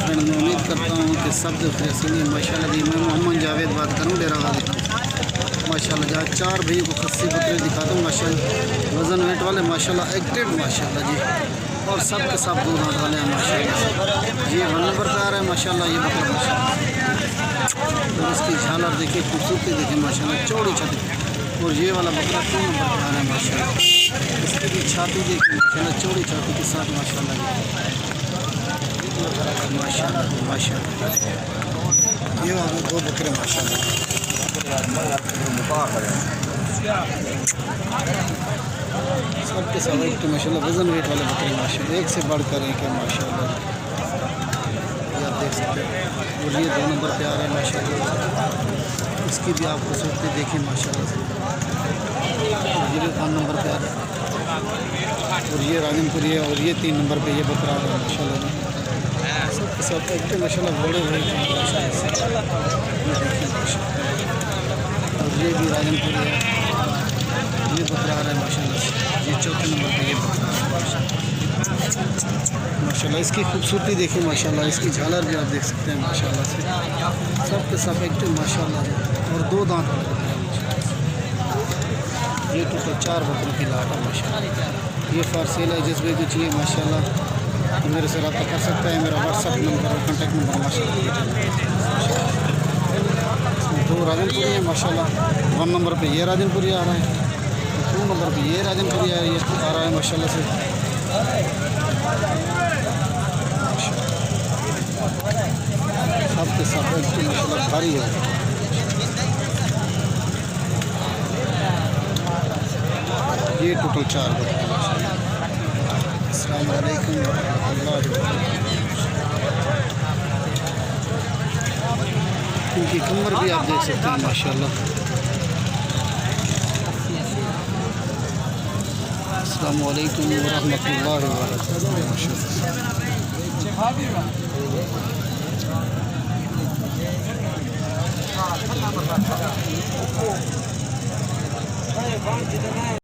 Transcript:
Friend, मैं उम्मीद करता हूँ कि सब जो फ्रेंड माशाल्लाह जी। मैं मोहम्मद जावेद बात करूँ डेरा वाले माशाल्लाह। जहाँ 4 भाई को खस्सी बकरे दिखाता हूँ माशाल्लाह। वज़न वेट वाले माशाल्लाह, एक्टिव माशाल्लाह जी। और सब के सब दूध हाथ वाले हैं माशाल्लाह। ये 1 नंबर पे आ रहा है माशाल्लाह ये बकरा माशाल्लाह। और इसकी झालर देखिए, खूबसूरती देखिए माशाल्लाह, चौड़ी छाती। और ये वाला बकरा 3 नंबर पे आ रहा है माशाल्लाह। इसकी भी छाती देखिए माशाल्लाह, चौड़ी छाती के साथ माशाल्लाह माशाल्लाह माशाल्लाह। ये वाले 2 बकरे माशाल्लाह। सबके सब एक माशाल्लाह वज़न वेट वाले बकरे माशाल्लाह, एक से बढ़कर एक है माशाल्लाह। ये आप देख सकते हैं। और ये 2 नंबर पे आ रहा है माशाल्लाह। इसकी भी आप खूबसूरती देखिए माशाल्लाह से। ये भी 1 नंबर पे आ रहा है। और ये राजनपुरी है। और ये 3 नंबर पे ये बकरा आ रहा है माशाल्लाह। सबके सब एक माशाल्लाह बड़े बड़े माशाल्लाह। और ये भी राजनपुरी है। ये बकरा आ रहा है माशाल्लाह। ये 4थे नंबर पे ये बकरा माशाल्लाह। इसकी खूबसूरती देखिए माशाल्लाह। इसकी झालर भी आप देख सकते हैं माशाल्लाह से। सब के सब एक्टिव माशाल्लाह। और 2 दांत वाले बकरे हैं माशाल्लाह। ये टोटल 4 बकरों की लाट है माशाल्लाह। ये फॉर सेल है, जिस भी को चाहिए माशाल्लाह तो मेरे से रब्ता कर सकता है। मेरा व्हाट्सअप नंबर और कॉन्टैक्ट नंबर माशाल्लाह। 2 राजनपुरी है माशाल्लाह। 1 नंबर पे ये राजनपुरी आ रहा है। 2 नंबर पे ये राजनपुरी आ रहा है माशाल्लाह से। सबके सब माशाल्लाह भारी है। ये टोटल 4 बकरे माशाल्लाह। अस्सलाम वालेकुम रहमतुल्लाहि व बरकातहू। इनकी कमर भी आप देख सकते हैं माशाल्लाह। अस्सलाम वालेकुम व रहमतुल्लाहि व बरकातहू।